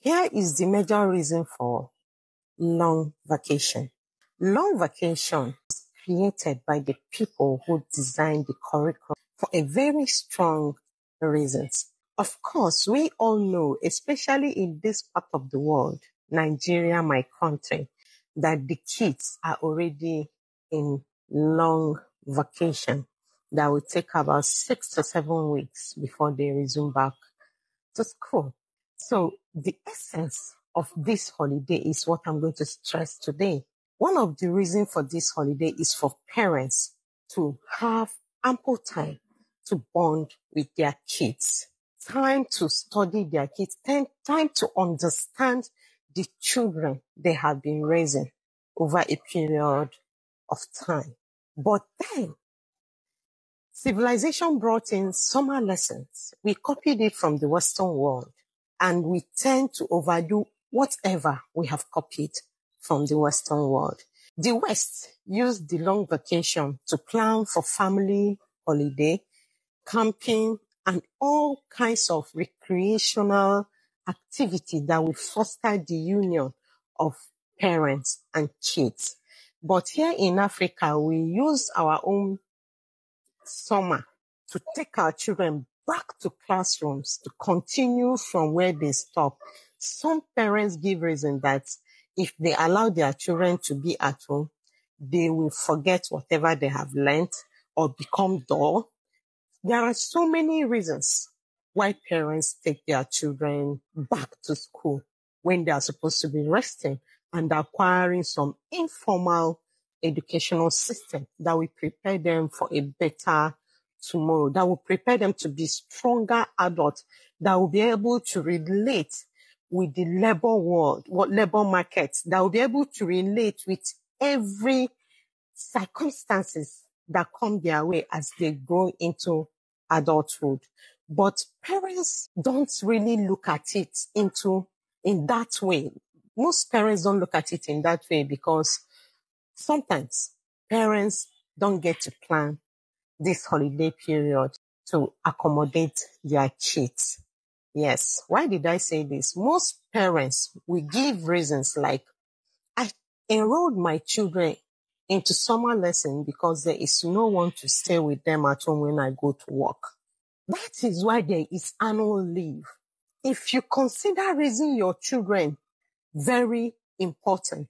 Here is the major reason for long vacation. Long vacation is created by the people who designed the curriculum for a very strong reasons. Of course, we all know, especially in this part of the world, Nigeria, my country, that the kids are already in long vacation that will take about 6 to 7 weeks before they resume back to school. So the essence of this holiday is what I'm going to stress today. One of the reasons for this holiday is for parents to have ample time to bond with their kids, time to study their kids, time to understand the children they have been raising over a period of time. But then civilization brought in summer lessons. We copied it from the Western world, and we tend to overdo whatever we have copied from the Western world. The West used the long vacation to plan for family holiday, camping, and all kinds of recreational activity that will foster the union of parents and kids. But here in Africa, we use our own summer to take our children back to classrooms to continue from where they stop. Some parents give reason that if they allow their children to be at home, they will forget whatever they have learned or become dull. There are so many reasons why parents take their children back to school when they are supposed to be resting and acquiring some informal educational system that will prepare them for a better tomorrow, that will prepare them to be stronger adults, that will be able to relate with the labor world, labor markets, that will be able to relate with every circumstances that come their way as they grow into adulthood. But parents don't really look at it in that way. Most parents don't look at it in that way because sometimes parents don't get to plan this holiday period to accommodate their kids. Yes. Why did I say this? Most parents will give reasons like, I enrolled my children into summer lesson because there is no one to stay with them at home when I go to work. That is why there is annual leave. If you consider raising your children very important,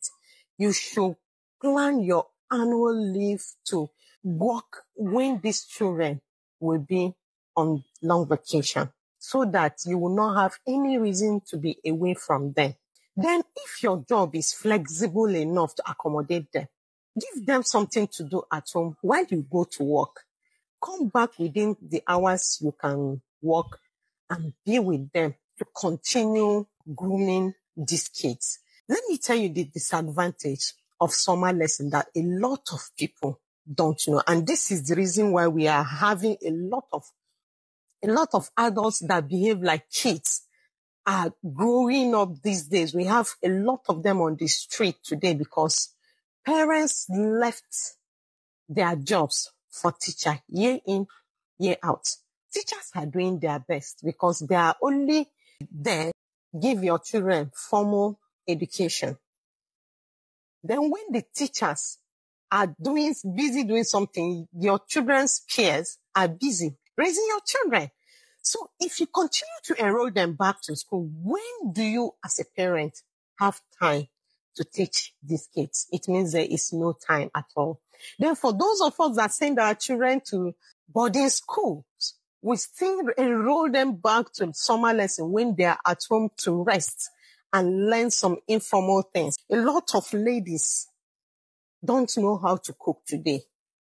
you should plan your annual leave to work when these children will be on long vacation so that you will not have any reason to be away from them. Then if your job is flexible enough to accommodate them, give them something to do at home while you go to work. Come back within the hours you can work and be with them to continue grooming these kids. Let me tell you the disadvantage of summer lesson that a lot of people don't know. And this is the reason why we are having a lot of adults that behave like kids are growing up these days. We have a lot of them on the street today because parents left their jobs for teacher year in, year out. Teachers are doing their best because they are only there to give your children formal education. Then when the teachers are busy doing something, your children's peers are busy raising your children. So if you continue to enroll them back to school, when do you as a parent have time to teach these kids? It means there is no time at all. Then for those of us that send our children to boarding schools, we still enroll them back to summer lesson when they are at home to rest and learn some informal things. A lot of ladies don't know how to cook today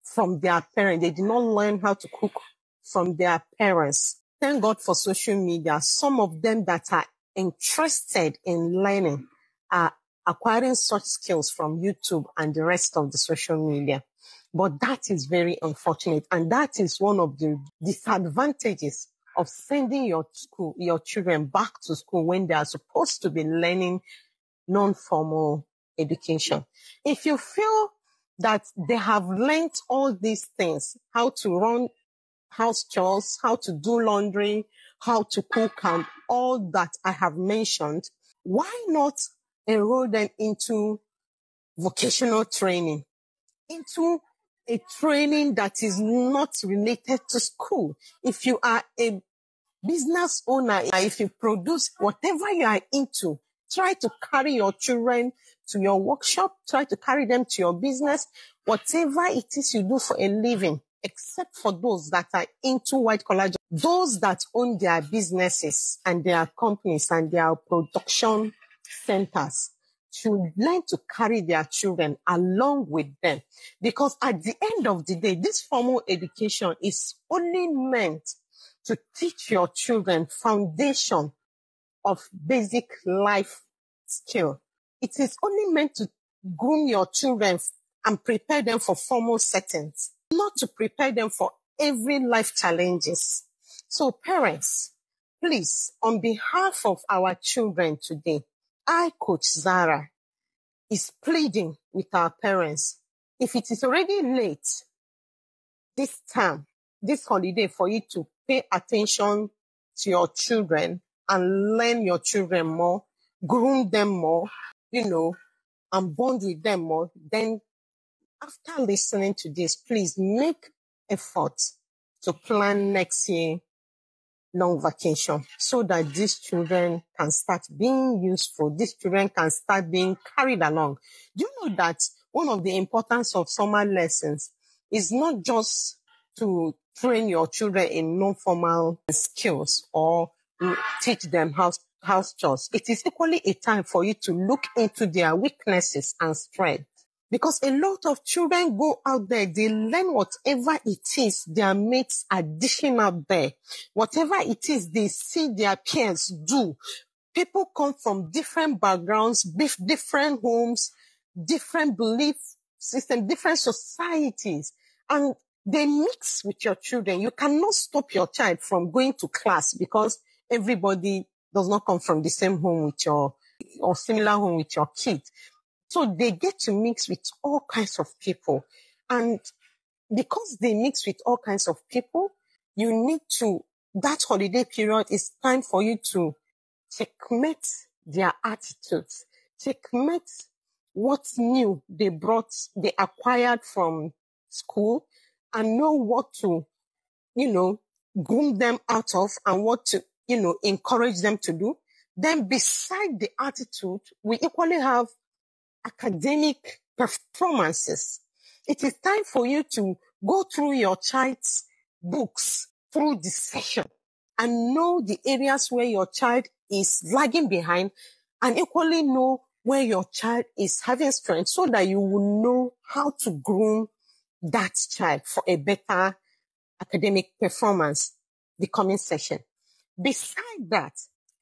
from their parents. They did not learn how to cook from their parents. Thank God for social media. Some of them that are interested in learning are acquiring such skills from YouTube and the rest of the social media. But that is very unfortunate. And that is one of the disadvantages of sending your children back to school when they are supposed to be learning non-formal education. If you feel that they have learned all these things, how to run house chores, how to do laundry, how to cook, and all that I have mentioned, Why not enroll them into vocational training, into a training that is not related to school? If you are a business owner, if you produce whatever you are into, try to carry your children to your workshop, try to carry them to your business, whatever it is you do for a living, except for those that are into white collar jobs, those that own their businesses and their companies and their production centers should learn to carry their children along with them. Because at the end of the day, this formal education is only meant to teach your children foundation of basic life skill. It is only meant to groom your children and prepare them for formal settings, not to prepare them for every life challenges. So parents, please, on behalf of our children today, I, Coach Zara, is pleading with our parents. If it is already late this time, this holiday, for you to pay attention to your children and learn your children more, groom them more, and bond with them more, then after listening to this, please make effort to plan next year long vacation so that these children can start being useful. These children can start being carried along. Do you know that one of the importance of summer lessons is not just to train your children in non-formal skills or teach them house chores? It is equally a time for you to look into their weaknesses and strengths. Because a lot of children go out there, they learn whatever it is their mates are dishing out there. Whatever it is they see their peers do. People come from different backgrounds, different homes, different belief systems, different societies. And they mix with your children. You cannot stop your child from going to class because everybody does not come from the same home with or similar home with your kid. So they get to mix with all kinds of people. And because they mix with all kinds of people, you need to, that holiday period is time for you to checkmate their attitudes, checkmate what's new they acquired from school, and know what to, groom them out of and what to, encourage them to do. Then beside the attitude, we equally have academic performances. It is time for you to go through your child's books through this session and know the areas where your child is lagging behind, and equally know where your child is having strength, so that you will know how to groom that child for a better academic performance the coming session. Beside that,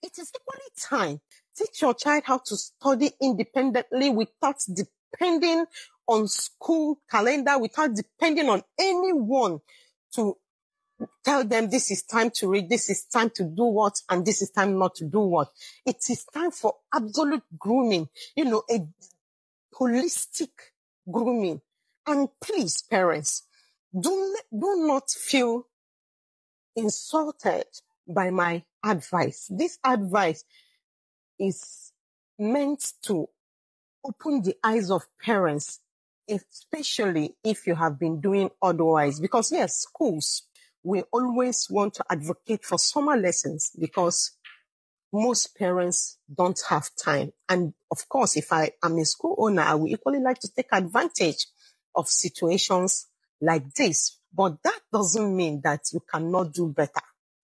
it is equally time. Teach your child how to study independently without depending on school calendar, without depending on anyone to tell them this is time to read, this is time to do what, and this is time not to do what. It is time for absolute grooming, a holistic grooming. And please, parents, do not feel insulted by my advice. This advice is meant to open the eyes of parents, especially if you have been doing otherwise. Because yes, schools, we always want to advocate for summer lessons because most parents don't have time. And of course, if I am a school owner, I would equally like to take advantage of situations like this. But that doesn't mean that you cannot do better.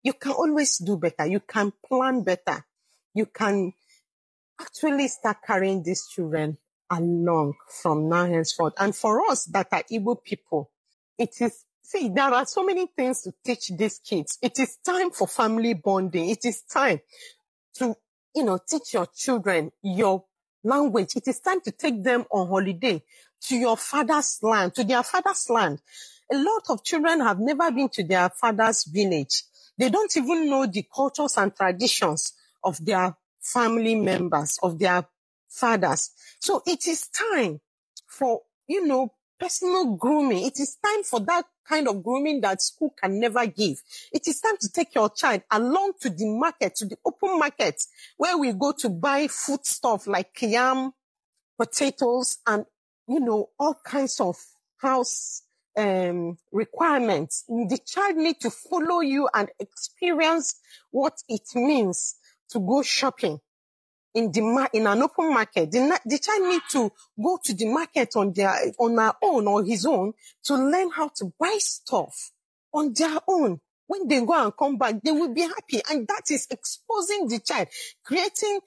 You can always do better. You can plan better. You can actually start carrying these children along from now henceforth. And for us that are Igbo people, there are so many things to teach these kids. It is time for family bonding. It is time to, teach your children your language. It is time to take them on holiday to your father's land, to their father's land. A lot of children have never been to their father's village. They don't even know the cultures and traditions of their family members, of their fathers. So it is time for, personal grooming. It is time for that kind of grooming that school can never give. It is time to take your child along to the market, to the open market, where we go to buy food stuff like yam, potatoes, and, all kinds of house requirements. The child need to follow you and experience what it means to go shopping in an open market. The child need to go to the market on her own or his own to learn how to buy stuff on their own. When they go and come back, they will be happy. And that is exposing the child, creating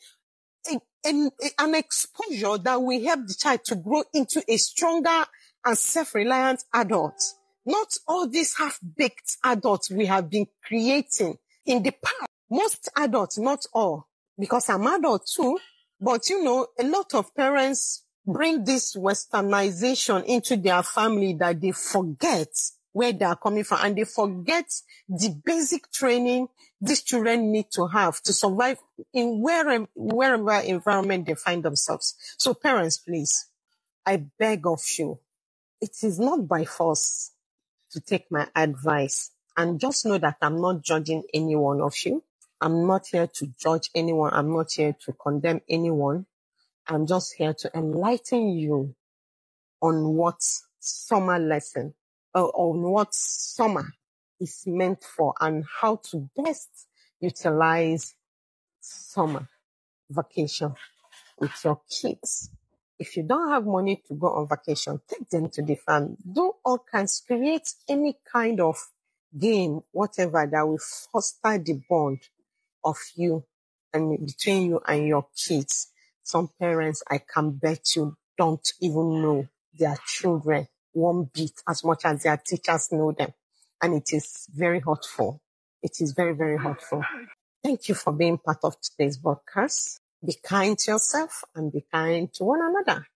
an exposure that will help the child to grow into a stronger and self-reliant adult. Not all these half-baked adults we have been creating in the past. Most adults, not all, because I'm adult too, but a lot of parents bring this westernization into their family that they forget where they are coming from, and they forget the basic training these children need to have to survive in wherever environment they find themselves. So parents, please, I beg of you, it is not by force to take my advice. And just know that I'm not judging any one of you. I'm not here to judge anyone. I'm not here to condemn anyone. I'm just here to enlighten you on what summer lesson, on what summer is meant for, and how to best utilize summer vacation with your kids. If you don't have money to go on vacation, take them to the farm. Do all kinds, create any kind of game, whatever, that will foster the bond of you and between you and your kids. Some parents, I can bet you, don't even know their children one bit as much as their teachers know them. And it is very hurtful. It is very, very hurtful. Thank you for being part of today's broadcast. Be kind to yourself and be kind to one another.